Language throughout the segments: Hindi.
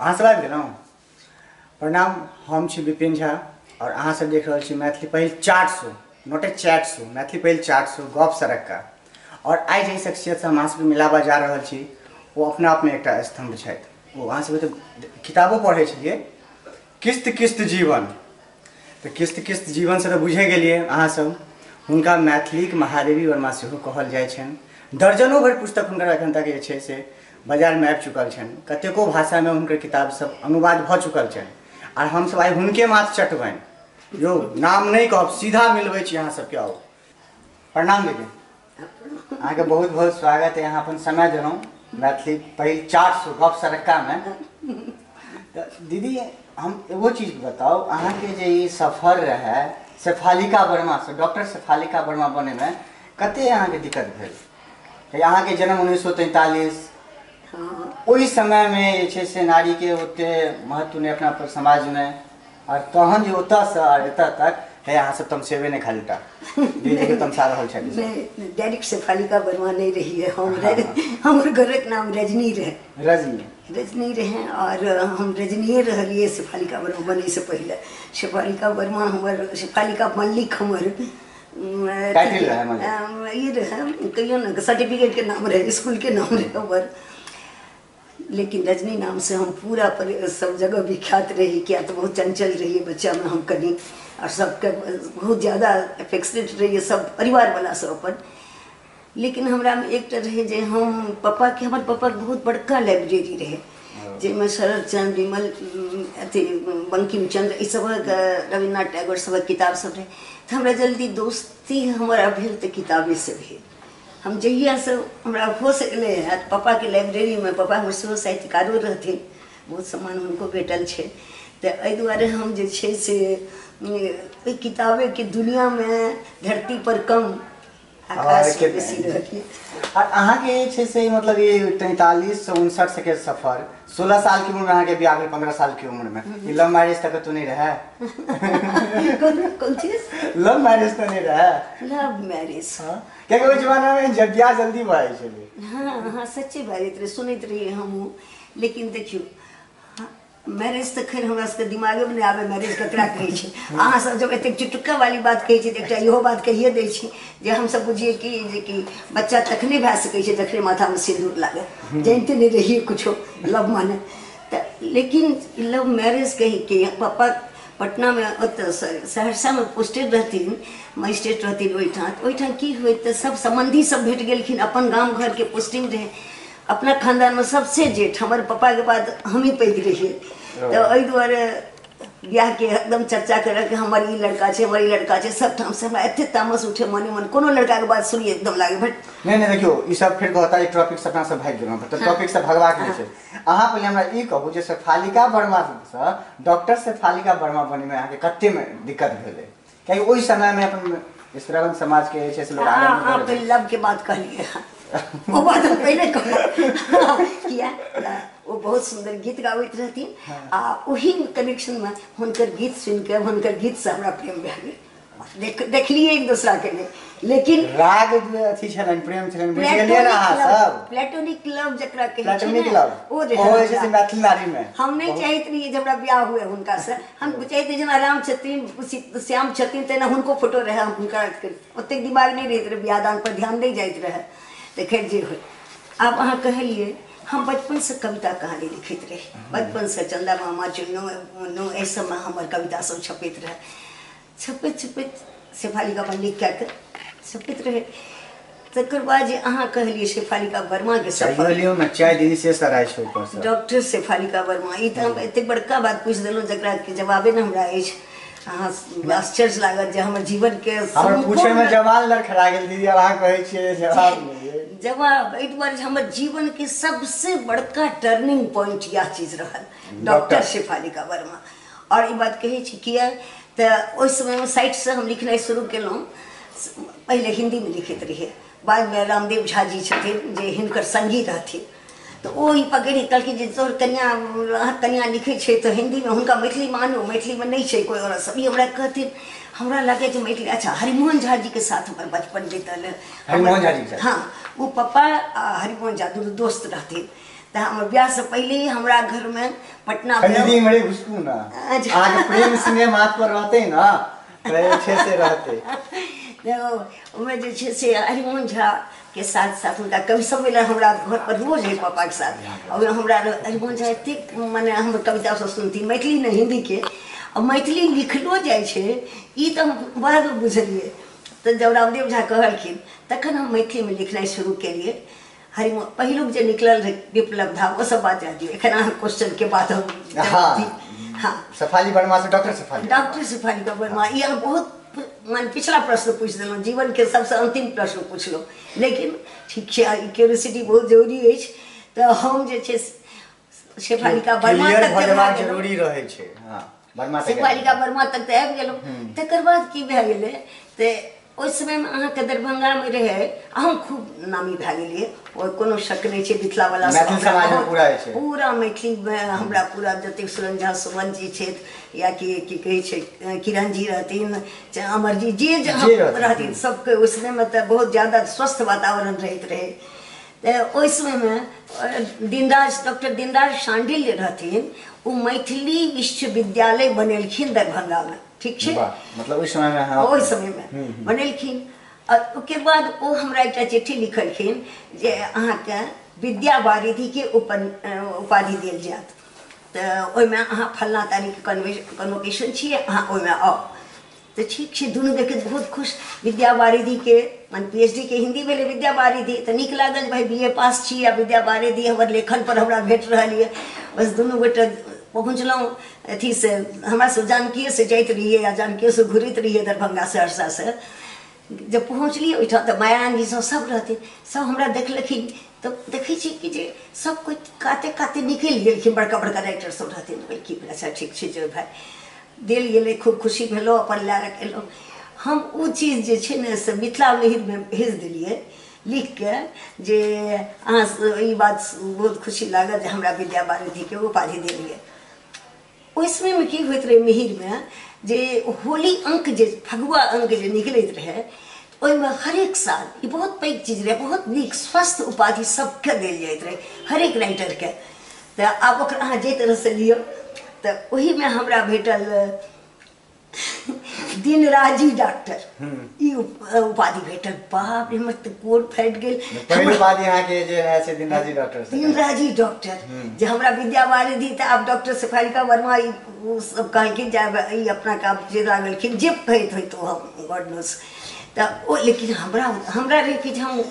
अहाँ सब आबि गेलहुँ। प्रणाम, हम छी विपिन झा और अहाँ सब देख रहल छी मैथिली पहिल chat show, not a chat show, Maithili पहिल चाट शो गप सरक्का। और आइ जे शख्सियत से हम अहाँ सबके मिलाबा जा रहल छी वो अपना आपमे एकटा स्तंभ छथि। वो अहाँ सब तऽ किताबो पढ़ै छलियै, किस्त किस्त जीवन। तऽ किस्त किस्त जीवन से तऽ बुझे गेलियै अहाँ सब। हुनका मैथिलीक महादेवी वर्मा सेहो कहल जाइ छनि। दर्जनों भरि पुस्तक हुनकर एखन तक जे छै से बाजारमे आबि चुकल छनि। कतेको भाषामे हुनकर किताब सब अनुवाद भऽ चुकल छनि। और हम सब आइ हुनके माथ चटबनि। यो नाम नहीं कहब, सीधा मिलबै छी अहाँ सबके। आओ प्रणाम दीदी, अहाँके बहुत बहुत स्वागत है। यहाँ अपन समय देलहुँ मैथिली पहिल चाट शो गप सरक्कामे। तऽ दीदी हम एगो चीज बताओ, अहाँके जे ई सफर रहे शेफालिका वर्मा से डॉक्टर शेफालिका वर्मा बने में कते अहाँके दिक्कत भेल? अहाँके जन्म 1943, ओहि समय में जे छै से नारी के ओते महत्व नहीं अपना समाज में। और तहन जे ओतऽ से और एतऽ तक है अहाँ सब तमसेबे नहीं खालीटा दीदी के तमसा रहल छै। मैं डायरेक्ट शेफालिका वर्मा नहीं रही है। हमर घरक नाम रजनी रहे। रजनी रहे और हम रजनीये रहलिए शेफालिका वर्मा बने से पहले। शेफालिका वर्मा हमर शेफालिका मल्लिक हमर टाइटल रहे, ये रहे कहियो ना सर्टिफिकेट के नाम रहे, स्कूल के नाम रहे हमर। लेकिन रजनी नाम से हम पूरा सब जगह विख्यात रही। क्या तो बहुत चंचल रही बच्चा में हम कनी, और सबके बहुत ज़्यादा अफेक्शनेट रही सब परिवार वाला सब अपन। लेकिन हमरा में एक रहे जे हम पापा के, हमर पापा के बहुत बड़का लाइब्रेरी रहे, जिसमें शरद चंद्र, विमल, अथी बंकिम चंद्र, इस सब रविन्द्रनाथ टैगोर सब किताब सब रहे। तो हमरा जल्दी दोस्ती हमारा भेल तो किताबे से भेल। हम जहिया से हमरा हो सकले है पापा के लाइब्रेरी में, पापा हमर सेहो साहित्यकारो रहथिन, बहुत सम्मान हुनको भेटल छै। तो एहि दुआरे हम जे छै से किताबे के दुनिया में धरती पर कम आकाश के बेसी रहती। और अहाँ के छै से मतलब ये 43 से 59 के सफर, 16 साल की उम्र में अहाँ के ब्याह भेल, 15 साल की उम्र में। ये लव मैरिज तक तो नहीं रहा? कौन चीज? लव मैरिज तो नहीं रहा? लव मैरिज क्या ओहि जमाना में जब ब्याह जल्दी भए छलै। हाँ हाँ सच्चे बात रहे, सुनैत रहिए हम। लेकिन देखियो मैरिज तो खैर हमरा सबके दिमागे में नहीं आवे मैरिज ककरा कहै छै। अहाँ सब जब एते चुटुक्का वाली बात कहै छी, एकटा इहो बात कहिए दै छी जे हम सब बुझिए कि बच्चा तखने भए सकै छै जखने माथा में सिंदूर लागे। जानते नहीं रहिए कुछो लव माने। लेकिन लव मैरिज कही के पापा पटना में सहरसा में पोस्टेड रहथिन, मजिस्ट्रेट रहथिन ओहिठाम की होय तो सब संबंधी सब भेट गेलखिन। अपन गांव घर के पोस्टिंग रहे। अपना खानदान में सबसे जेठ हमारे पापा के बाद हम ही पैघ रहिए। तो एहि दुआरे ब्याह के एकदम चर्चा कर हमार ई लड़का छै, हमार ई लड़का छै। सब ठाम से हमरा एते तामस उठे मने मन, कोनो लड़का के बात सुनिए एकदम लागे भट नहीं नहीं। देखियो ई सब फिर कहता है टॉपिक से अपना सब भाग गेलौ, तो टॉपिक से भगवाक नहीं छै। अहाँ पहले हमरा ई कहू जे शेफालिका वर्मा से डॉक्टर शेफालिका वर्मा बने में अहाँ के कते में दिक्कत भेलै? क्योंकि ओहि समय में अपन स्त्रावन समाज के छै से लोग आगे में लव के बात कहलिए वो बात हम पहले कहूँ किया वो बहुत सुंदर गीत गाबैत रहथिन। आ वही कनेक्शन में हुनकर गीत सुन के, हुनकर गीत से हमरा प्रेम भए गेल। देखलिए एक दूसरा के लिए। लेकिन राग अथी छलन, प्रेम छलन, बुझ गेलिए ना अहाँ सब? प्लेटोनिक लव जकरा कहै छै, प्लेटोनिक लव ओ जे छै मैथिली नारी में। हम नहीं चाहैत रहिए जब हमरा ब्याह हुए हुनका से। हम चाहैत रहिए जेना राम छथिन, श्याम छथिन, तेना हुनको फोटो रहे। हम हुनका ओतेक दिमाग नहीं रहैत रहे, बियाह दान पर ध्यान नहीं जाइत रहे। तो खैर जे हो, आब अहाँ कहलिए हम बचपन से कविता कहानी लिखित रहे। बचपन से चंदा मामा, चुन्नू एहि सब में हमर कविता सब छपैत रहे। छपैत छपैत शेफालिका अपन लिख के छपैत रहे। तकर बाद जे अहाँ कहलिए शेफालिका वर्मा के सफर में चाय दीदी से सराय छै ऊपर से डॉक्टर शेफालिका वर्मा, ई तो हम एते बड़का बात पूछ देलहुँ जकरा के जवाबे न हमरा अछि। अहाँ आश्चर्य लागत जे हमर जीवन के हमर पूछे में जवान लड़खड़ा गेल दीदी। अब अहाँ कहै छियै जवाब एहि दुआरे हमर जीवन के सबसे बड़का टर्निंग पॉइंट यह चीज रहल, डॉक्टर शेफालिका वर्मा। और ई बात कहै छी किया तो उस समय में 60 से हम लिखनाइ शुरू केलहुँ। पहले हिंदी में लिखित रहिए, बाद में रामदेव झा जी छथिन जे हिनकर संगी रहथिन। तो ओ ही पकड़ि कहलखिन जे तोहर कनिया लिखै छै तो हिंदी में हुनका मैथिली मानू, मैथिली में नहीं छै कोई और सब। ई हमरा कहथिन, हमरा लगे जे मैथिली। अच्छा, हरिमोहन झा जी के साथ हमारे बचपन बीतल है। हरिमोहन झा जी के साथ? हाँ, वो पापा हरिमोहन झा दुनू दोस्त रहथिन। तो हमर ब्याह से पहले ही हमरा घर में पटना में खरीदी मरे घुसकू ना आगे प्रेम स्नेह हाथ पर रहते ना तो अच्छे से रहते। तो मैं जे छे से हरिमोहन झा के साथ साथ उनका कवि सम्मेलन हमरा घर पर रोज है पापा के साथ। और हमरा हरिमोहन झा एतेक माने हमर कविता सब सुनती मैथिली न हिंदी के। और मैथिली लिखलो जाए छे ई तो हम बाद में बुझलिए। तो जब रामदेव झा कहलखिन तखन हम मैथिली में लिखनाइ शुरू केलिए। हरिमोहन पहिलुक जे निकलल रहे विप्लव धा वो सब बात जाती एखन अहाँ क्वेश्चन के बाद हम हाँ सफाली वर्मा से डॉक्टर सफाली का वर्मा ये बहुत मान पिछला प्रश्न पूछ दिलौं जीवन के सबसे अंतिम प्रश्न पूछलौं। लेकिन ठीक है क्यूरियोसिटी बहुत जरूरी है। तो हम जे छे शेफालिका वर्मा तक जरूरी रहे छे। हां वर्मा तक शेफालिका वर्मा तक आबि गेलौं। तकर बाद की भए गेलै ते ओइ समय में अहाँ के दरभंगा में रहे हम खूब नामी भए गेलिए और कोनो शक नहीं छे मिथिला वाला मैथिली समाज में पूरा मैथिली में हमरा पूरा जते सुरन झा सुमन जी छे या कि कहे छे किरण जी रहथिन अमर जी जे रहथिन सबके उस समय में तो बहुत ज्यादा स्वस्थ वातावरण रहत रहे। तो ओइ समय में दीनराज डॉक्टर दीनराज शांडिल्य रहथिन वो मैथिली विश्वविद्यालय बनेलखिन दरभंगा में। ठीक है मतलब उस समय में हाँ उस समय में बनेलखिन। और उसके बाद वो हमरा एक चिट्ठी लिखलखिन जे अहाँ के विद्या वारिधि के उपाधि दिल जात। तो ओइमे अहाँ फलना तारीख कन्वोकेशन छिए अहाँ ओइमे आओ। तो ठीक है दुनू देख बहुत खुश विद्या वारिधि के मान PhD के हिंदी भेले विद्या वारिधि तो निक लागल भाई BA पास छी आ विद्या वारिधि हमर लेखन पर हमरा भेट रहल है। बस दुनू गोटे पहुँचलौं अथी से हमरा से जानकीये से जाइत रहिए या जानकीये से घुरैत रहिए दरभंगा सहरसा से। जब पहुँचलिए ओहिठाम तो मायारानी जी सब रहथिन सब हमरा देखलखिन। तो देखै छी कि जे सब कोई काते काते निकलि गेलखिन बड़का बड़का डायरेक्टर सब रहथिन कि अच्छा ठीक छै जो भाई दिल गेलै खूब खुशी भेलो अपन लए एलौं। हम वो चीज जे छै ने से मिथिला लहर में भेज दिलिए लिख के जे अहाँ ई बात बहुत खुशी लागल जे हमरा विद्या वारिधि के उपाधि देलिए। उस समय में की होइत रहे मिहिर में जे होली अंक जे फगुआ अंक जे निकलैत रहे ओइमे हरेक साल ये बहुत पैघ चीज रहे बहुत नीक स्वस्थ उपाधि सबके देल जाइत रहे हरेक राइटर के। तो आब ओकरा अहाँ जे तरह से लियो तो वही में हमरा भेटल दिनराजी डॉक्टर ई उपाधि भेटल। बाप रे हमर तो कोट फट गेल। पहिल उपाधि यहाँ के जे है से दिनराजी डॉक्टर जे हमरा विद्या वारिधि त अब डॉक्टर शेफालिका वर्मा ई सब कहलखिन जे ई अपना का जे लागलखिन जे कहैत होय तो हम गॉड नोस। त ओ लेकिन हमरा रे कि हम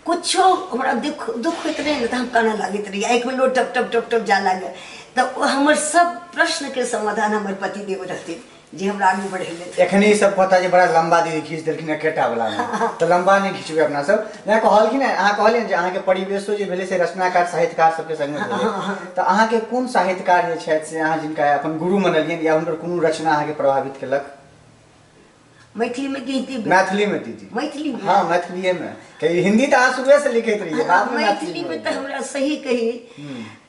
कुछो हमरा दुख होइत रहे न त हम काना लागैत रही आँख में लो टप टप टप टप जा लागे। त हमर सब प्रश्न के समाधान हमर पति देव रहथिन जे हमरा आगे बढ़ेले। एखनी सब पता जे बड़ा लंबा दीदी खींच देलखिन एकेटा वाला में तो लंबा नहीं खींचबे अपना सब ना कहलखिन अहाँ कहलिन जे अहाँ के परिवेशो जे भेले से रचनाकार साहित्यकार सबके संग में भेले। तो अहाँ के कोन साहित्यकार जे छथि से अहाँ जिनका अपन गुरु मानलियन या हुनकर कोनो रचना अहाँ के प्रभावित केलक? मैथिली में की मैथिली में दीदी मैथिली में हाँ मैथिली में कहीं हिंदी तो आप शुरू से लिखते रहिए बाद में मैथिली में तो हमरा सही कही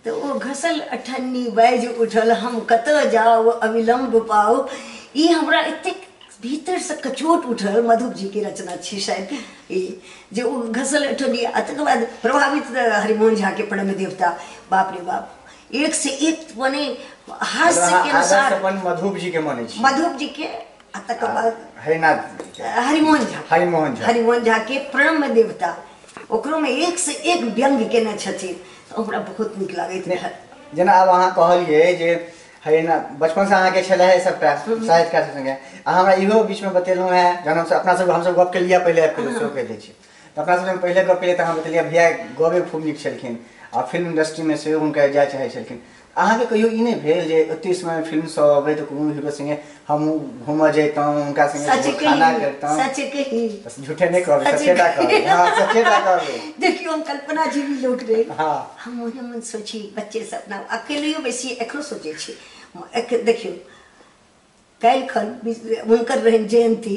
तो वो घसल अठन्नी बाज उठल हम कत जाओ अविलंब पाओ ये हमरा इतने भीतर से कचोट उठल। मधुप जी की रचना छी शायद ये जो घसल अठन्नी तक बाद प्रभावित हरिमोहन झा के परम देवता बाप रे बाप एक से एक बने हास्य के अनुसार मधुप जी के माने मधुप जी के तक बाद हरिमोहन झा के परम देवता ओकरो में एक से एक व्यंग केने छथिन हमरा बहुत निक लागैत रहे। जेना अब अहाँ कहलिए जे है ना बचपन से अहाँ के छले है सबटा साहित्यकार संगे अहाँ हमरा इहो बीच में बतेलहुँ है जहन हम सब गप के लिए पहले शो कह दै छी तो अपना सब पहले गप के लिए तो हम बतेलिए भैया गबे खूब नीक छलखिन और फिल्म इंडस्ट्री में से हुनका जाय चाहे छलखिन। अहाँ के कहियो ई नहीं भेल जे ओते समय फिल्म सब अबै तो कोनो हीरो संगे हम घूम जैतौं उनका संगे खाना करतौं सच कही बस झूठे नहीं कहबे सच्चेटा कहबे हां सच्चेटा कहबे। देखियो हम कल्पना जीवी लोग रे हां हम मन सोची बच्चे सपना अकेले बेसी एकरो सोचे छी देखियो काल खन उनकर रहन जयंती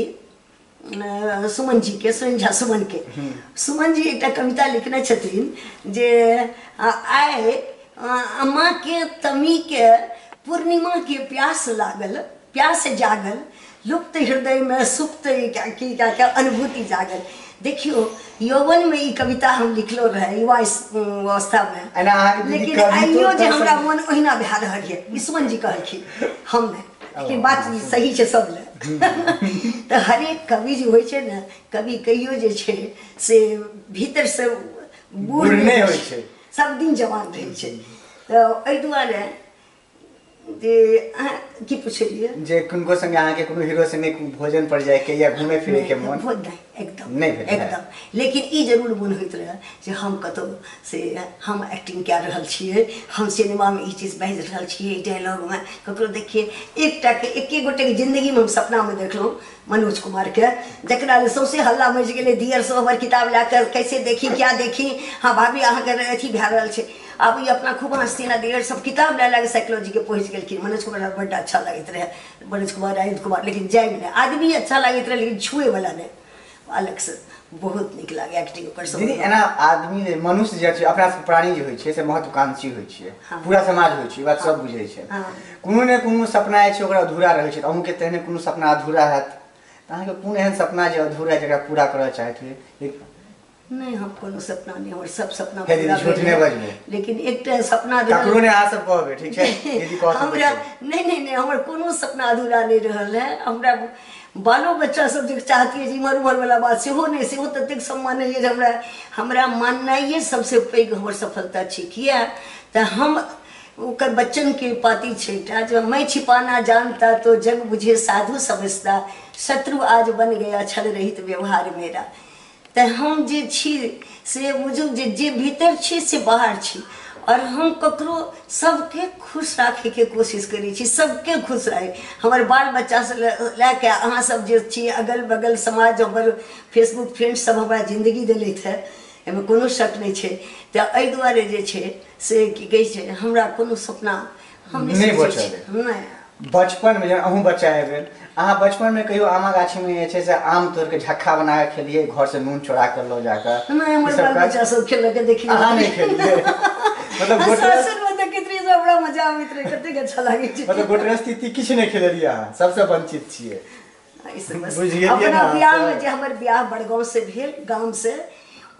सुमन जी के सुरंझा सुमन के सुमन जी एक कविता लिखने छथिन जे आए अम्मा के तमी के पूर्णिमा के प्यास लागल प्यास जागल लुप्त हृदय में सुप्त क्या अनुभूति जागल। देखियो यौवन में ई कविता हम लिखलो रहे युवा अवस्था में, एना अहाँके दीदी लेकिन कवितो आइयो जे कर हमरा सकै- मन ओहिना भए रहल है। ईश्वर जी कहलखिन हम नहीं, लेकिन बात ई सही छै सब ले। तो हरेक कवि जे होइ छै ने, कवि कहियो जे छै से भीतर से बूढ़ नहि होइ छै, छै। सब दिन जवान रहै छै। तो एहि दुआरे जे अहाँ की पुछलियै जे किनको संगे अहाँके कोनो हीरो संगे भोजन पर जाए के या घूमे फिरे के मन बहुत नहीं, एकदम नहीं भेल है। एकदम। लेकिन ई जरूर मन होइत रहे जे हम कतौ से हम एक्टिंग कए रहल छियै, हम सिनेमा में ई चीज बाजि रहल छियै, ई डायलॉग में ककरो देखिए एकटा के एके गोटे के जिंदगी में हम सपना में देखलहुँ मनोज कुमार के, जकरा ले सौंसे हल्ला मचि गेलै दियर सोहबर किताब लए कऽ कैसे देखी क्या देखी, हाँ भाभी अहाँके अथी भए रहल छै। आब ई अपना खूब हस्ती ना दियर सब किताब लए लए साइकोलॉजी के पहुँच गेलखिन। मनोज कुमार बड्ड अच्छा लगैत रहे, मनोज कुमार आदित्य कुमार, लेकिन जाय में आदमी अच्छा लगैत रहे लेकिन छुए वाला नहीं। अलग से बहुत नीक लागे एक्टिंग ओकर सब। दीदी एना आदमी जे मनुष्य जे छै अपना सबके प्राणी जे होइ छै से महत्वाकांक्षी होइ छै, हाँ। पूरा समाज होइ छै, ई बात सब बुझै छै। हाँ। कोनो ने कोनो सपना जे छै ओकरा अधूरा रहै छै, अहूँके तेहने कोनो सपना अधूरा हैत तऽ अहाँके कोन एहन सपना जे अधूरा है जकरा पूरा करऽ चाहैत होइ? नहीं हम कोनो सपना नहीं, हमर सब सपना हे दीदी, झूठ नहीं बजबै। लेकिन एकटा सपना ककरो ने अहाँ सब कहबै, ठीक छै दीदी कह सकै हमरा छै। नहीं हमर कोनो सपना अधूरा नहीं रहल है। हमरा बालो बच्चा सब जे चाहतियै जे इमहर उमहर वाला बात सेहो नहीं, सेहो ततेक सम्मान है जे हमरा माननाइए सबसे पैघ हमर सफलता छै। किया तऽ हम ओकर बच्चन के पाती छै एकटा, जब मैं छिपाना जानता तो जग बुझे साधु समझता, शत्रु आज बन गया छल रहित व्यवहार मेरा। तो हम जे छी से बुझू जे भीतर छी से बाहर छी, और हम ककरो सबके खुश राखे के कोशिश करै छी, सबके खुश रहे। हमर बाल बच्चा से लए के अहाँ सब जे छी अगल बगल समाज, हमर फेसबुक फ्रेंड सब हमरा जिंदगी देलथि है, एहिमे कोनो शक नहीं छै। तो एहि दुआरे जे छै से की कहै छै हमरा कोनो सपना हम नहीं सोचै बचल छी। नहीं बचपन में जब अहूँ बच्चा हेबै, अहाँ बचपन में कहियो आमा गाछी में जे छै से आम तोड़ के झक्खा बना के खेलिए, घर से नून चोरा कर लो जाकर? नहीं हमर ई सब बाल काज बच्चा सब खेल के देखिए अहाँ नहीं खेलिए? मतलब सासुर में देखैत रहियै से बड़ा मजा आबैत रहै, कतेक अच्छा लागै छै। मतलब गोटरा स्थिति किछु नहीं खेलिए अहाँ, सबसे वंचित छियै। बुझिए अपना ना, बियाह में जे हमर बियाह बड़गांव से भेल, गांव से,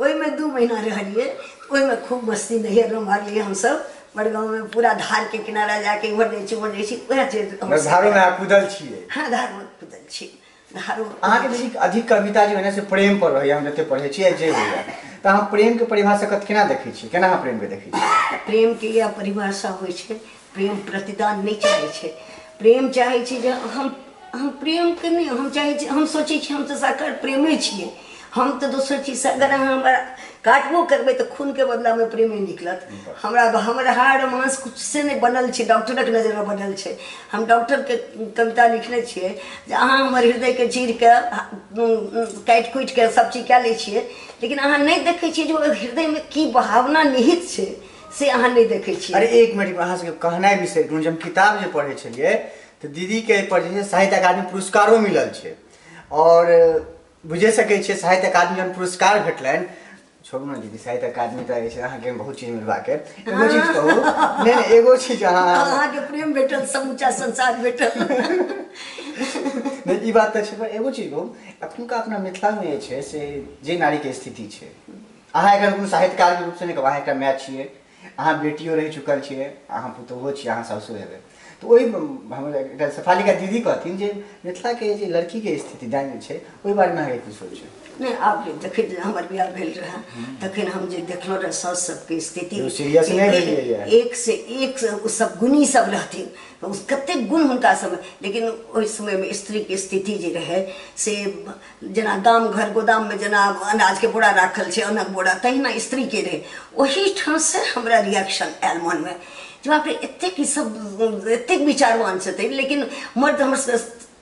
ओहिमे 2 महीना रहलियै, ओहिमे खूब मस्ती नैहर में मारलियै हमसब। बड़गांव में पूरा धार के किनारा जाके इमहर जाइ छी उमहर जाइ छी, वएह चीज धारो में अहाँ कूदल छियै? हाँ धार में कूदल छी, धारो में अहाँके दीदी अधिक कविता जे होने से प्रेम पर रहैया, हम जते पढ़ै छियै जे होइया, तऽ अहाँ प्रेम के परिभाषा केना देखै छियै, केना अहाँ प्रेम के देखै छियै? प्रेम के यह परिभाषा होइ छै, प्रेम प्रतिदान नहीं चाहे छै। प्रेम चाहे छै जे हम प्रेम के नहीं, हम चाहे छी, हम सोचे छी हम तो साकार प्रेमे छियै। हम तो दोसर चीज से अगर अहाँ हमरा काटबो करबै तो खून के बदला में प्रेमे निकलत। हमरा हाड़ मांस कुछ से नहीं बनल छै, डॉक्टरक नजर में बनल छै। हम डॉक्टर के कविता लिखने छियै जे अहाँ हमर हृदय के चीर के काटि कुटि के सब चीज कए लै छियै, लेकिन अहाँ नहीं देखै छियै जे ओहि हृदय में की भावना निहित छै, से अहाँ नहीं देखै छियै। अरे एक मिनट में अहाँ सबके कहनाइ विषय जब हम किताब जे पढ़ै छलियै तऽ दीदी के पर जे साहित्य अकादमी पुरस्कारो मिलल छै, और बुझे सकै छियै साहित्य अकादमी जब पुरस्कार भेटलनि, छोड़ू ना दीदी साहित्य अकादमी तऽ छै अहाँके बहुत चीज मिलबाक है। एगो चीज कहू, नहीं एगो चीज अहाँके प्रेम भेटल, समूचा संसार भेटल। नहीं ई बात तऽ छै, पर एगो चीज कहू, अखनुका अपना मिथिला में जे छै से जे नारी के स्थिति छै, अहाँ एकर कोनो साहित्यकार के रूप से नहीं कहब, अहाँ एकटा माय छियै, अहाँ बेटियो रहि चुकल छियै, अहाँ पुतोहो छियै, अहाँ सासुर हेबै, तो ओहि हमर एकटा सफालिका दीदी कहथिन जे मिथिला के जे लड़की के स्थिति दैन छै ओहि बारे में अहाँके की सोच छै? नहीं आप जे देखैत हमर बियाह भेल रहे तखन हम जे देखलहुँ रहे सास सबके स्थिति, सीरियस नहीं भेलिए, एक से एक सब गुणी सब रहथिन, कतेक गुण हुनका सब, लेकिन ओहि समय में स्त्री के स्थिति जे रहे से जेना गाम घर गोदाम में जेना अनाज के बोरा राखल छै, अन्नक बोरा, तहिना स्त्री के रहे। ओही ठाम से हमरा रिएक्शन आयल मन में, जो आप एतेक ई सब एतेक विचारवान छथिन, लेकिन मर्द हमर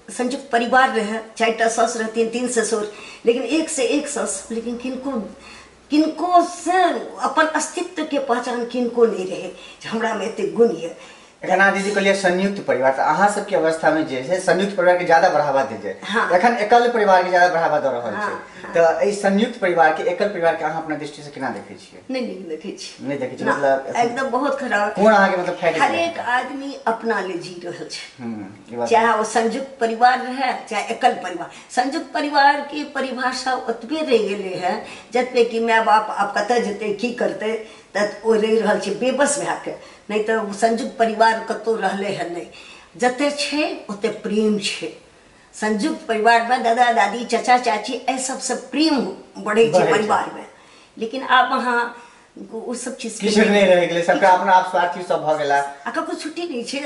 संयुक्त परिवार रहे, 4टा सास रहथिन, 3 ससुर, लेकिन एक से एक सास, लेकिन किनको से अपन अस्तित्व के पहचान किनको नहीं रहे। हमरा में एते गुण है एखन अहाँ दीदी कहलिए संयुक्त परिवार, तो अहाँ सबके अवस्था में जे है संयुक्त परिवार के ज्यादा बढ़ावा दै छै। हाँ। एखन एकल परिवार के ज्यादा बढ़ावा दऽ रहल हाँ, छै। तो एहि संयुक्त परिवार के एकल परिवार के अहाँ अपना दृष्टि से केना देखै छियै? नहीं देखे छी, नहीं देखै छी, ना, मतलब एकदम बहुत खराब। कोन अहाँ के मतलब फायदा? हर एक आदमी अपना ले जी रहल छै, ई बात चाहे वो संयुक्त परिवार रहे चाहे एकल परिवार। संयुक्त परिवार की परिभाषा ओतबे रह गेले है जतबे कि माय बाप आब कतऽ जेतै की करतै तत ओ रहि रहल छै बेबस भए के। नहीं तो संयुक्त परिवार कतौ रहले है नहीं, जते छै ओते प्रेम छै। संयुक्त परिवार में दादा दादी चाचा चाची ए सबसे प्रेम बढ़े छै परिवार में। लेकिन आब अहाँ वो सब चीज किछु नहीं रह गेलै, सबका अपना आप स्वार्थी सब भ गेला। आ ककरो छुट्टी नहीं छै।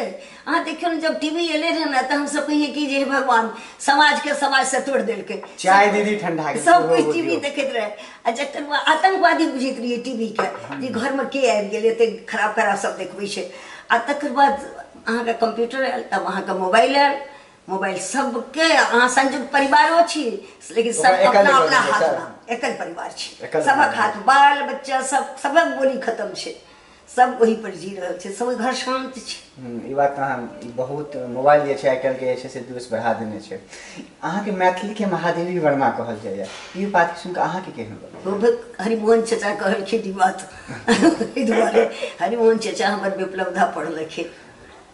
अहाँ देखियौ ने जब टीवी एले रहे ना तो हम सब कहिए कि जे भगवान समाज के समाज से तोड़ देलकै। चाय दीदी ठंडा के सब कुछ टीवी देखैत रहे आ जखन वो आतंकवादी बुझैत रहिए टीवी के जे घर में के आबि गेलै एते खराब खराब सब देखबै छै। आ तकर बाद अहाँके कंप्यूटर आयल, तब अहाँके मोबाइल आयल। मोबाइल सबके अहाँ संयुक्त परिवारो छी लेकिन सब अपना अपना हाथ में एकल परिवार छी। सबक हाथ बाल बच्चा सबक बोली खत्म छै, सब वही पर जी रहल छै, सब घर शांत छै। ई बात अहाँ बहुत मोबाइल जे छै आइ काल्हि के जे छै से दोष बढ़ा देने छै। अहाँ के मैथिली के महादेवी वर्मा कहल जाइए, ई बात सुन के अहाँ के केहन लागल? हरिमोहन चाचा कहलखिन ई बात एहि दुआरे हरिमोहन चाचा हमर विप्लवधा पढ़लखिन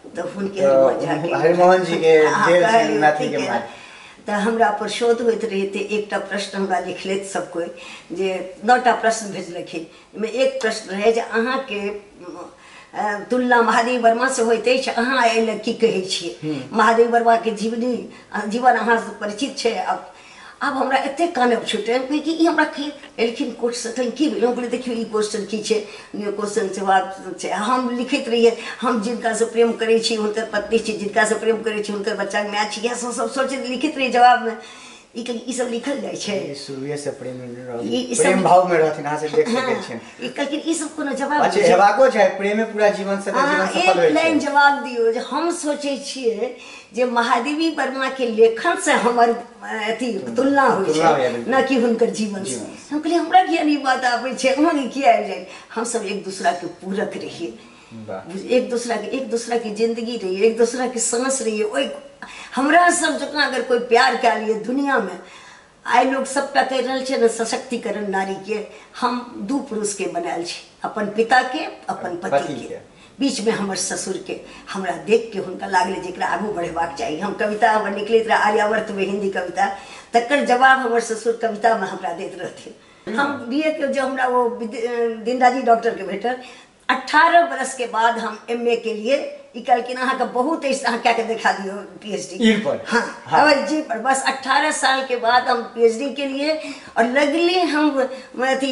तो हुनके हरिमोहन जी के जेल मैथिली के माय तो हमरा पर शोध होइत रहे थे। एकटा प्रश्न हमरा लिखले सब कोई जे 9टा प्रश्न भेजलखिन, में एक प्रश्न रहे जे अहाँ के तुलना महादेव वर्मा से होते अछि, अहाँ एहि की कहै छियै? महादेव वर्मा के जीवन अहाँ से परिचित छै। अब हमरा एते कानब छूटे कि ई हमरा एलखिन कोर्ट से कहीं की भेल? हम देखियो ई क्वेश्चन की छै, क्वेश्चन जवाब छै। हम लिखित रहिए हम जिनका से प्रेम करै छी हुनकर पत्नी छी, जिनका से प्रेम करै छी हुनकर बच्चा के माय छी, इएह सब सोचे लिखित रहिए जवाब में। ई सब लिखल जाय छै। शुरुए से प्रेम भाव में रहथिन, अहाँ से देख सकै छियन। लेकिन ई सब कोनो जवाब अच्छा हेबाको छै, प्रेमे पूरा जीवन से जीवन सफल होय छै। एक लाइन जवाब दियो जे हम सोचे छियै जे महादेवी वर्मा के लेखन से हमर अथी तुलना होइ छै न कि हुनकर जीवन से। हम कहलिए हमरा किया नहीं बात आबै छै, अहाँ के किया आबि जाय? हम सब एक दूसरा के पूरक रहिए, एक दूसरा की जिंदगी रही, एक दूसरा की सांस रही। ओइ हमरा सब जतना अगर कोई प्यार कए लिए दुनिया में, आइ लोग सबका कह रहल छै न सशक्तिकरण नारी के, हम 2 पुरुष के बनायल छी, अपन पिता के अपन पति के, बीच में हमर ससुर के। हमरा देख के हुनका लागले जेकरा आगू बढ़ेबाक चाहिए। हम कविता हमर निकलैत रहे आर्यावर्त में हिंदी कविता, तकर जवाब हमर ससुर कविता में हमरा दैत रहथिन। हम बीए के जो हमरा वो दीनदाजी डॉक्टर के भेटल 18 बरस के बाद हम MA के लिए कहलखिन अहाँ के बहुत अहाँ क्या के दिखा दियो PhD। हाँ जी पर बस 18 साल के बाद हम PhD के लिए और लगले हम अथी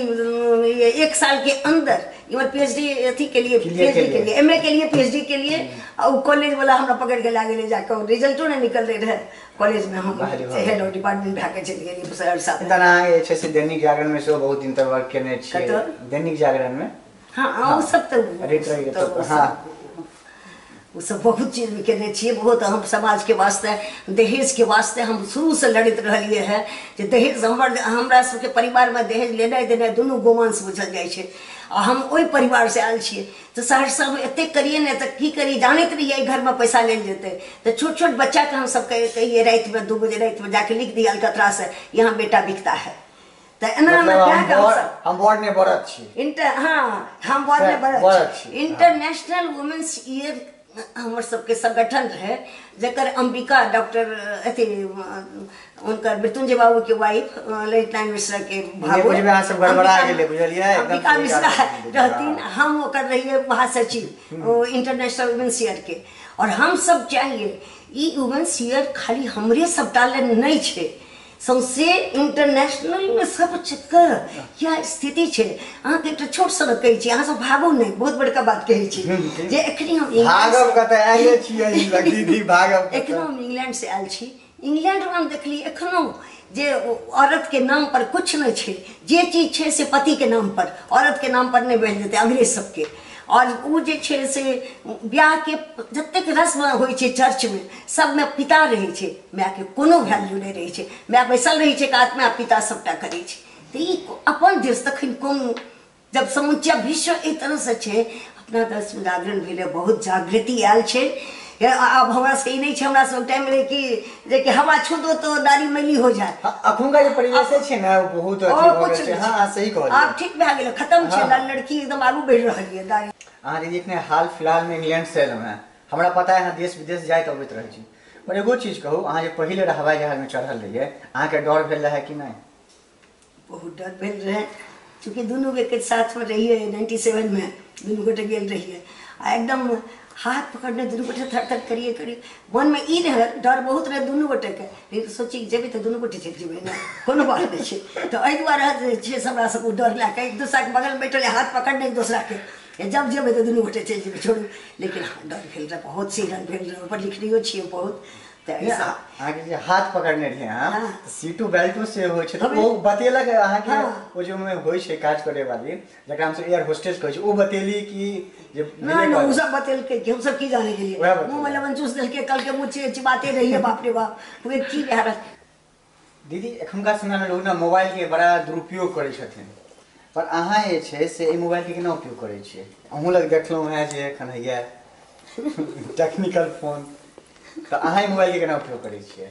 1 साल के अंदर PhD अथी के लिए PhD के लिए MA के लिए PhD के लिए। और कॉलेज वाला हमरा पकड़ के लागे ले जाकर रिजल्टो नहीं निकल रहे कॉलेज में। हम हेड ऑफ डिपार्टमेंट भागे चलि गेली सर साहब। तना ये छै से दैनिक जागरण में से बहुत दिन तक वर्क केने छियै। दैनिक जागरण में हाँ वो सब तो हाँ वो सब बहुत चीज में केने छियै। बहुत हम समाज के वास्ते दहेज के वास्ते हम शुरू से लड़ित रहलिए है जे दहेज हमरा सबके परिवार में दहेज लेनाइ देनाइ दुनू गोमांस बुझल जाइ छै। आ हम ओहि परिवार से आयल छियै तो सहरसा में एते करिए ने तो की करी, जानते रहिए घर में पैसा ले जेते तो छोट छोट बच्चा के हम सब कहिए रात में 2 बजे रात में जाके लिख दिया अलकतरा से यहाँ बेटा बिकता है। तो हम वार्ड में बरत छी हाँ हम वार्ड में बरत छी। इंटरनेशनल वुमेन्स ईयर हमर सबके संगठन रहे जकर अंबिका डॉक्टर अथी उनकर मृत्युंजय बाबू के वाइफ ललित नारायण मिश्रा के भाभी अंबिका मिश्रा रहतीन। हम ओकर रहिए महासचिव इंटरनेशनल वुमेन्स ईयर के। और हम सब चाहिए ई वुमेन्स ईयर खाली हमरे सबटा ले नहीं छे, सौंसे इंटरनेशनल में सब चक्कर क्या स्थिति छै। अहाँ के एकटा छोट सन कहै छी, अहाँ सब भागो नहीं, बहुत बड़का बात कहै छी जे एखनी हम भागब कतै आइले छियै दीदी भागब एखनो हम इंग्लैंड से आयल छी। इंग्लैंड में हम देखली एखनो जे औरत के नाम पर कुछ नहीं छै, जे चीज छै से पति के नाम पर, औरत के नाम पर नहीं भेज देते अंग्रेज सबके। और वो जे छै से ब्याह के जतेक रस्म होइ छै चर्च में सब में पिता रहे छै, माय के कोनो वैल्यू नहीं रहे छै। माय बैसल रहे छै कात में, पिता सबटा करे छै। तो ई अपन देश तखन कोन जब समूचा विश्व एक तरह से छे अपना देश में जागरण भेले बहुत जागृति आयल छे अब हमरा से ई नहीं छे हमरा सब टाइम रे कि हवा छू दो तो दाढ़ी मैली हो जाए अखुनका जे परिवेश छे ना बहुत अच्छी हो गए छे हां सही कहलिए अब ठीक भए गेल खत्म छे लड़की एकदम आगू बढ़ रहल है दाढ़ी अहाँ देखने हाल फिलहाल में इंग्लैंड से एलहुँ हैं हमरा पता है अहाँ देश विदेश जाइत अबैत रहै छी पर एगो चीज कहू अहाँ जे पहिले हवाई जहाज में चढ़ल रहिए अहाँके डर भेल रहे कि नहीं बहुत डर भेल रहे चूँकि दुनू के साथ में रहिए 97 में दुनू गोटे गेल रहिए आ एकदम हाथ पकड़ने दुनू गोटे थर थर करिए मन में ई रहे डर बहुत रहे दुनू गोटे के लेकिन सोची जेबे तो दुनू गोटे चलि जेबे ना कोनो बात नहीं है तो एहि दुआरे जे छै हमरा सबको डर लए के एक दूसरा के बगल में बैठल हाथ पकड़ने एक दूसरा के जब जेबे तो दुनू गोटे चलि जेबे छोड़ू लेकिन डर भेल रहे बहुत सीरन भेल रहे ऊपर लिखलियो छियै बहुत आगे जे हाथ पकड़ने रहिए हां सीटो बेल्टो से होय छै तो वो बतेलक अहाँ के ओ जो में होय छै काज करे वाली जकरा हम से एयर होस्टेस कहै छै ओ बतेली कि जे नहीं वो सब बतेल के हम सब की जाने के लिए मुंह में लेमन जूस देल के कल के मुंह चिबाते रहिए बाप रे बाप वे की यार दीदी एखुनका समय में लोग ना मोबाइल के बड़ा दुरुपयोग करै छथिन पर अहाँ जे छै से ई मोबाइल के केना उपयोग करै छियै अहूँ लग देखलहुँ हैं जे एखन हैया टेक्निकल फोन तो अहाँ मोबाइल के केना उपयोग करै छियै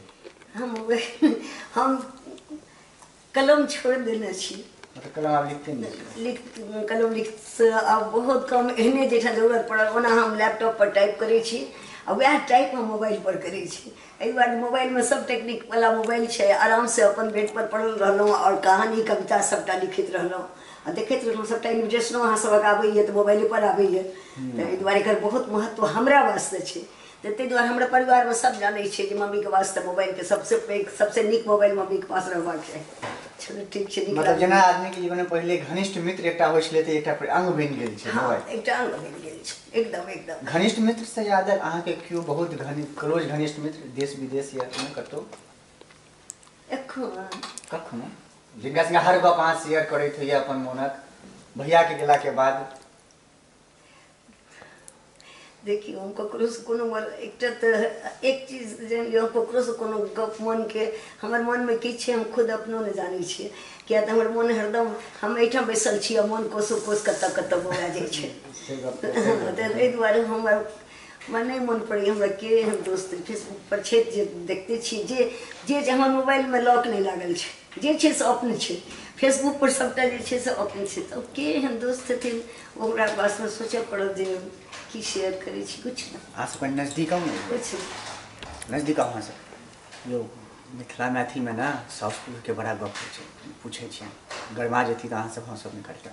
हम कलम छोड़ देने छी मतलब कलम आप लिखते नहीं कलम लिख अब बहुत कम एहने जेठा जरूरत पड़ल ओना हम लैपटॉप पर टाइप करै छी आ वएह टाइप हम मोबाइल पर करै छी एहि दुआरे मोबाइल में सब टेक्निक वाला मोबाइल छै आराम से अपन बेड पर पढ़ल रहलहुँ और कहानी कविता सबटा लिखैत रहलहुँ आ देखैत रहलहुँ सबटा इन्विटेशनो अहाँ सबक आबैए तऽ मोबाइले पर आबैए तऽ एहि दुआरे एकर बहुत महत्व हमरा वास्ते छै ताहि दुआरे हमरा परिवार में सब जानै छै जे मम्मी के वास्ते मोबाइल के सबसे पैघ सबसे नीक मोबाइल मम्मी के पास रहबाक चाही चलो ठीक छै मतलब जेना आदमी के जीवन में पहले घनिष्ठ मित्र एकटा होइ छलै तऽ एकटा अंग बनि गेल छै मोबाइल एकटा अंग बनि गेल छै एकदम घनिष्ठ मित्र से याद अहाँ के क्यों बहुत क्लोज घनिष्ठ मित्र देश विदेश या कतौ कखनो जिनका संगे हर गप अहाँ शेयर करैत होइए अपन मोनक भैया के गेला के बाद देखियो हम ककरो से कोनो एकटा तऽ एक चीज जानिलियो ककरो से कोनो गप मन के हमर मन में की छै हम खुद अपनो ने जानै छियै किया तऽ हमर मन हरदम हम एहिठाम बैसल छी आ मन कोसो कोस कतऽ बौआ जाइ छै तऽ एहि दुआरे हमर नहीं मन पड़ैए हमरा के हम दोस्त फेसबुक पर छै जे देखते छी जे हमर मोबाइल में लॉक नहीं लागल छै जे छै से अपने छै फेसबुक पर सबटा जे छै से अपने छै तऽ के एहन दोस्त छथिन ओकरा पास में सोचऽ पड़त जे की शेयर करै छी कुछ ना अहाँ सब नजदीक आउ ने कुछ नजदीक अहाँ सब यो मिथिला मैथिली में ना साउस के बड़ा गप होइ छै पूछै छियै गरमा जेती तऽ अहाँ सब हँसब नहीं करता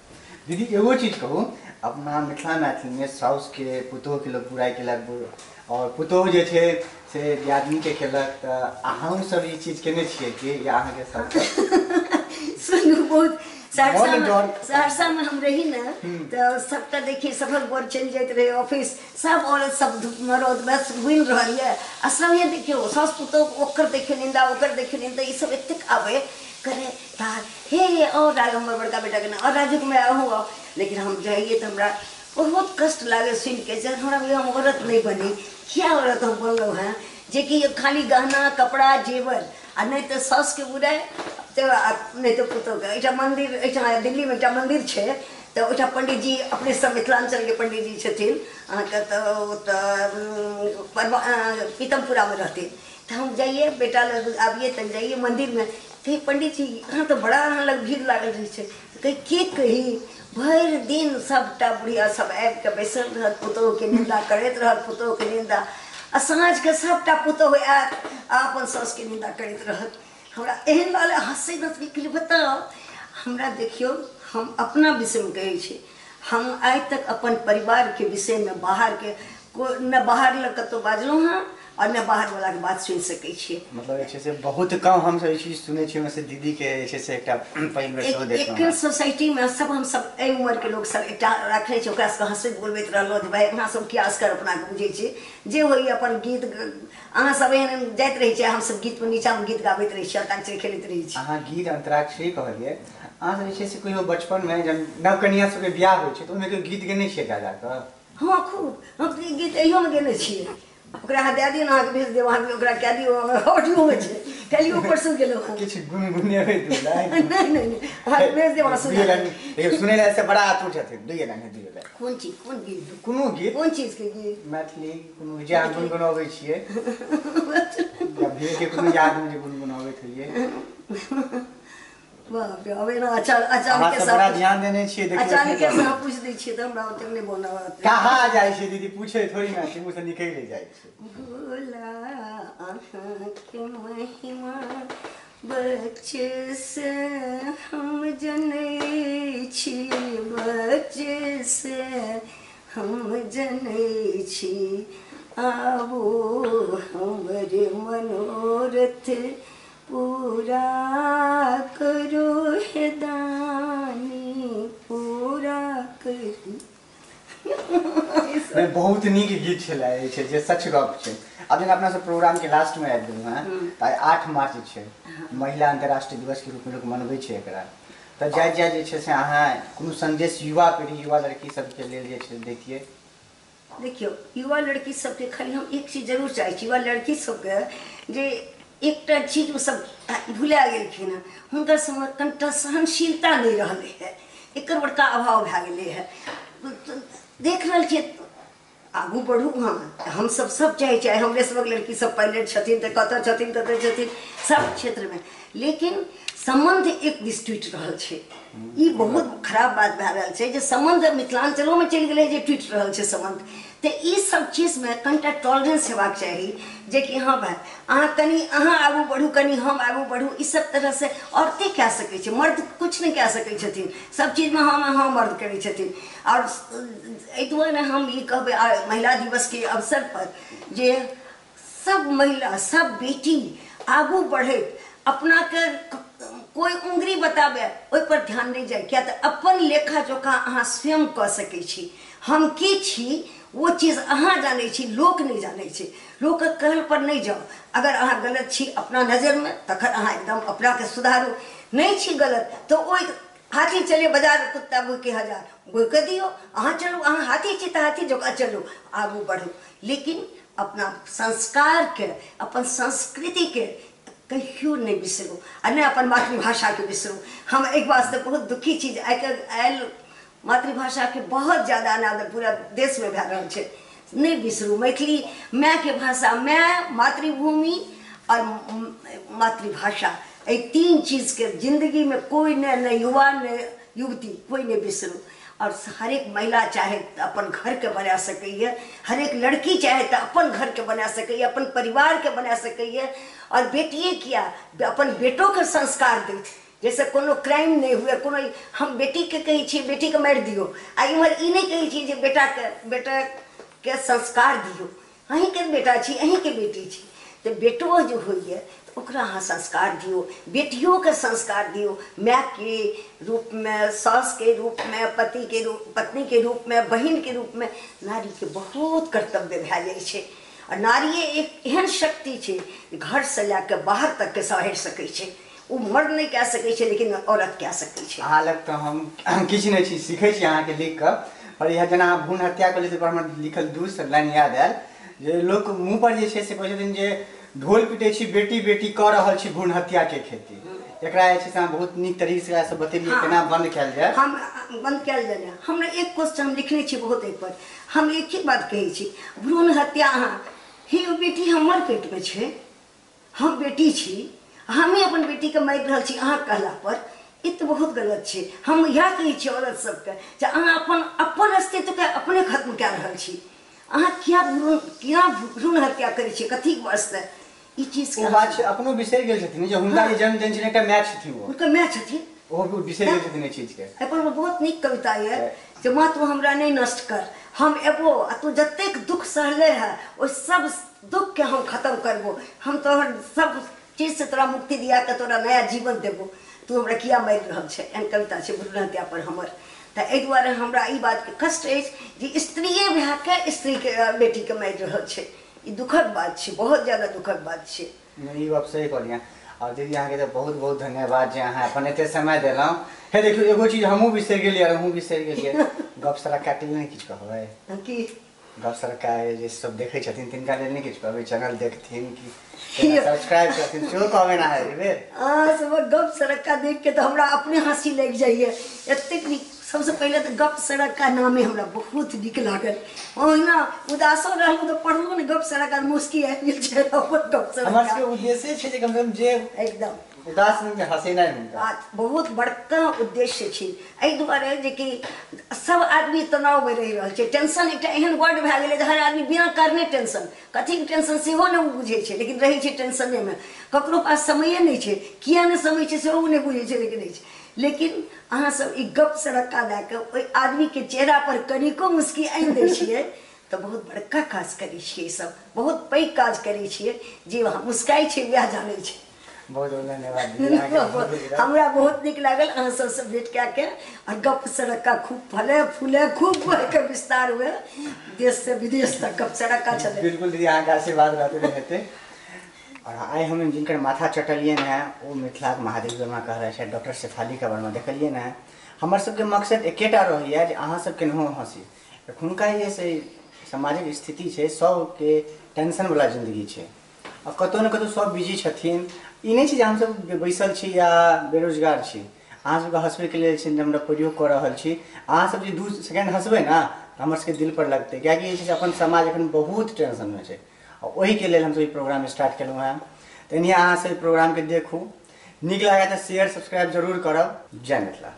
दीदी एगो चीज कहू अपना मिथिला मैथिली में साउस के पुतोह के लोग बुराई केलक और पुतोह जे छै से दियादनी के केलक तऽ अहाँ सब ई चीज केने छियै कि या अहाँ के साथ सुनू बहुत सहरसा में हम रही ना तो सबटा देखिए सफल बर चल जाते रहे ऑफिस सब औरत सब मरद बस घुम रही है आ सब ये देखियो सास पुतोह ओकर देखे निंदा ओकर देखे निंदा ये सब एतेक आवे करे तार हे और राज हमर बड़का बेटा के ना और राजू के मैं आहूँ लेकिन हम जाइए तो हमरा बहुत कष्ट लागे सुन के जब हमरा हम औरत नहीं बनी क्या औरत हम बनलो हैं जे कि खाली गहना कपड़ा जेवर आ नहीं तो सास के बुराई तो नहीं तो पुतोह के एटा मंदिर एटा दिल्ली में एटा मंदिर छे तो ओटा पंडित जी अपने सब मिथिलांचल के पंडित जी छथिन अहाँके तो पीतमपुरा में रहते तो हम जाइए बेटा लग आबिए तक जाइए मंदिर में कहीं पंडित जी यहाँ तो बड़ा अहाँ लग भीड़ लागल रही है कहीं के कही भर दिन सबटा बुढ़िया सब आबि के बैसल रहत पुतोह के निंदा करैत रहत पुतोह के निंदा आ साँझ के सबटा पुतोह आयत अपन सास के निंदा करैत रहत हमरा एहन वाले हंसे न बताओ हमरा देखियो हम अपना विषय में कहै छी हम आज तक अपन परिवार के विषय में बाहर के न बाहर लग कतौ बाजलहुँ हैं और न बाहर वाला के बात सुन सकै छी मतलब से बहुत कम हम सब चीज सुने छी से दीदी के से एकटा पहिल बेर शो देखलहुँ एक सोसाइटी में सब हम सब ए उम्र के लोग सब एकटा रखले छी ओकरा से हंसैत बोलबैत रहलो जे भाई अहाँ सब किया असकर अपना के बुझै छी जे होई अपन गीत अहाँ सब एहन जाइत रही छै हम सब गीत पर नीचा में गीत गाबैत रही छी अंताक्षरी खेलैत रही छी अहाँ गीत अंतराक्षरी कहलिए अहाँ सब जे छै से कोई बचपन में जब नवकन्या सब के बियाह होइ छै तो ओमे गीत गेने छियै जा जाकर हाँ खूब हम गीत एहियो में गेने छियै ओकरा दे दियौ अहाँके भेज देब अहाँके ओकरा कए दियौ ऑडियो में छै कलियो परसू गेलो हम किछ गुनगुनेबै तू लाइन नहीं हां भेज दे वाला सुना देखियो सुनै ले से बड़ा अटूट है दुइये लाइन कौन चीज कौन गीत कोनो गीत कौन चीज के गीत मैथिली कोनो जे अहाँ गुनगुनाबै छियै या भी के कोनो याद में जे गुनगुनाबै छियै बाप रे अबे ना अचानक के बड़ा ध्यान देने छियै देखियो अचानक के सब पूछ दै छियै त हमरा ओते नहीं बोलना कहाँ जाइ छै दीदी पूछे थोड़ी ना मुंह से निकल जाइ छै भोला आँख के महिमा बच्चे से हम जनै छी बच्चे से हम जनै छी आबो हमरे मनोरथ पूरा करो हे दानी पूरा करो मैं बहुत नीक गीत छलै छै जे सच गप छै अब जेना अपना सब प्रोग्राम के लास्ट में आबि गेलहुँ हैं तऽ 8 मार्च छै महिला अंतर्राष्ट्रीय दिवस के रूप में लोग मनबै छै एकरा तऽ जाय जे छै से अहाँ कोनो संदेश युवा पीढ़ी युवा लड़की सबके लेल जे छै दैतियै देखियो युवा लड़की सबके खाली हम एक चीज जरूर चाहै छी युवा लड़की सबके जे एकटा चीज वो सब भुला गेलखिन हँ हुनकर समय कनिटा सहनशीलता नहीं रहलै है एकर बड़का अभाव भए गेलै है देख रहल छियै आगू बढ़ू हाँ हम सब चाहे चाहे हमरे सबक लड़की सब पायलट छथिन तऽ कतऽ छथिन कतऽ छथिन सब क्षेत्र में लेकिन संबंध एक दिस टूटि रहल छै ई बहुत खराब बात भए रहल छै जे संबंध मिथिलांचलो में चलि गेलै जे टूटि रहल छै संबंध तऽ ई सब चीज में कनिटा टॉलरेंस हेबाक चाही जे कि हाँ भाई अहाँ कनी अहाँ आगू बढ़ू कनी हम आगू बढ़ू ई सब तरह से औरतें कए सकै छै मर्द कुछ नहीं कए सकै छथिन सब चीज में हाँ मर्द करै छथिन और एहि दुआरे हम ई कहबै महिला दिवस के अवसर पर जे सब महिला सब बेटी आगू बढ़े अपना के कोई उंगली बताबे ओहि पर ध्यान नहीं जाए क्या तो अपन लेखा जोखा अहाँ स्वयं कऽ सकै छी हम की छी वो चीज अहाँ जानै छी लोक नहीं जानै छै लोक कहल पर नहीं जाओ अगर अहाँ गलत छी अपना नजर में तखन अहाँ एकदम अपना के सुधारू नहीं छी गलत तो ओहि हाथी चले बाजार कुत्ता भूखे हजार भूख दियो अहाँ चलू अहाँ हाथी छी तऽ हाथी जोका चलू आगू बढ़ू लेकिन अपना संस्कार के अपन संस्कृति के कहियो नहीं बिसरू आ नहीं अपन मातृभाषा के बिसरू हम एक वास्ते बहुत दुखी चीज आयल मातृभाषा के बहुत ज्यादा अनादर पूरा देश में भए रहल छै नहीं बिसरू मैथिली माय के भाषा माय मातृभूमि और मातृभाषा ये तीन चीज के जिंदगी में कोई न युवा न युवती कोई नहीं बिसरू और हर एक महिला चाहे अपन घर के बना सकैए हर एक लड़की चाहे तो अपन घर के बना सकैए अपन परिवार के बना सकैए और बेटिए किया अपन बेटों के संस्कार दे जैसे कोनो क्राइम नहीं हुए कोनो हम बेटी के कही छी बेटी के मार दियो आ इमहर ई नहीं कही छी जे बेटा के संस्कार दियो अहीं के बेटा छी अहीं के बेटी छी तो बेटो जो होइए तो ओकरा अहाँ संस्कार दियो बेटियों के संस्कार दियो माय के रूप में सास के रूप में पति के रूप पत्नी के रूप में बहन के रूप में नारी के बहुत कर्तव्य भए जाइ छै और नारी एक एहन शक्ति छै घर से लैके बाहर तक के सहेर सकै छै वो मर्द नहीं कह सकै छै लेकिन औरत कह सकै छै अहाँ लग तो हम किछु नहीं छी सीखै छी अहाँ के लिख कऽ और यह जेना भ्रूण हत्या के लिए हमरा लिखल दू लाइन याद आयल जे लोक मुँह पर जे छै से कहै छथिन जे ढोल पीटे छी बेटी बेटी कऽ रहल छी भ्रूण हत्या के खेती एकरा जे छै से बहुत नीक तरीके से बतेलिए केना बंद कैल जाए हम बंद कैल जाए हमरा एक क्वेश्चन हम लिखने छी बहुत एक पर हम एक ही बात कहै छी भ्रूण हत्या अहाँ हे बेटी हमर पेट में छै हम बेटी छी हमें अपन बेटी के मारि रहल छी अहाँ कहला पर ई तो बहुत गलत छै हम इएह कहै छी औरत सबके जे अहाँ अपन अस्तित्व के अपने खत्म कए रहल छी अहाँ क्या भ्रूण हत्या करै छी कथी वास्ते ई चीज के बात छै अपनो बिसरि गेल छथिन जे हुनका जे जन्म देने छथिन एकटा मैच छथिन वो हुनका मैच छथिन ओ बिसरि गेल छथिन ई चीज के एहि पर बहुत नीक कविता ये जे माँ तू हमरा नहीं नष्ट कर हम एबो आ तू जतेक दुख सहले है ओ सब दुख के हम खत्म करबो हम तोहर सब चीज से तोरा मुक्ति दिया के तोरा नया जीवन देबो तू हमरा किया मारि रहल छै एहन कविता छै भ्रूण हत्या पर हमर तऽ एहि दुआरे हमरा ई बात के कष्ट अछि जे स्त्रीए भए के स्त्री के बेटी के मारि रहल छै ई दुखद बात छै बहुत ज्यादा दुखद बात छै ई बात सही कहलियै और दीदी अहाँ के तो बहुत बहुत धन्यवाद जे अहाँ अपन एते समय देलहुँ हे देखियो एगो चीज हमहूँ बिसरि गेलियै और अहूँ बिसरि गेलियै गप सरा काटि नहि किछु कहबै की गप सरका जे सब देखे छथिन तिनका लेल नहीं किछ कहबै, चैनल देखथिन कि सब्सक्राइब करथिन सेहो कहबै ना है रे। हाँ सब गप सड़का देख के तो हमरा अपने हंसी लग जाइए। एतेक नीक सबसे पहले तो गप सड़का नामे हमरा बहुत नीक लागल। ओहिना उदासो रहलहुँ तो पढ़लहुँ ने गप सड़का मुस्की आबि गेल चेहरा पर गप सड़का। हमर सबके उद्देश्य छै जे कम से कम जे एकदम उदास में हंसे नहीं हुनका बात बहुत बड़का उद्देश्य छै। एहि दुआरे जे कि सब आदमी तनाव में रहि रहल छै। टेंशन एकटा एहन वर्ड भए गेलै जे हर आदमी बिना करने टेंशन, कथी टेंशन सेहो नहि बुझै छै, लेकिन रहै छै टेंशने में। ककरो पास समये नहीं छै, किया नहीं समय छै सेहो नहीं बुझै छै, लेकिन नहीं छै। लेकिन अहाँ सब ई गप सड़का दए कऽ ओहि आदमी के चेहरा पर कनिको मुस्की आनि दै छियै तो बहुत बड़का काज करै छियै। सब बहुत पैघ काज करै छियै। जे वहाँ मुस्काई छै वएह जानै छै। बहुत बहुत धन्यवाद। हमरा बहुत नीक लागल अहाँ सबसे भेंट कए के और गप सड़का खूब फले फूले खूब के विस्तार हुए देश से विदेश तक गप सड़का चले। बिल्कुल दीदी अहाँ के आशीर्वाद रहते रहते। और आइ हम जिनकर माथा चटलिए हैं वो मिथिला के महादेव वर्मा कह रहे हैं, डॉक्टर शेफालिका वर्मा देखलिए ना। हमर सबके मकसद एकेटा रही जे अहाँ सब केनहो हंसी। एखुनका ये से सामाजिक स्थिति छै, सबके टेंशन वाला जिंदगी छै और कतौ न कतौ सब बिजी छथिन। ई नहीं छै जे हम सब बैसल छी या बेरोजगार छी। अहाँ सबके हंसबे के लिए हमरा प्रयोग कर रहल छी। अहाँ सब जे 2 सेकंड हंसबे ना तो हमर सबके दिल पर लगते, कियाकि अपन समाज एखन बहुत टेंशन में छै और वही के लिए हम सब ई प्रोग्राम स्टार्ट केलहुँ हैं। तो अहाँ सब प्रोग्राम के देखू, नीक लगे तो शेयर सब्सक्राइब जरूर करब। जय मिथिला।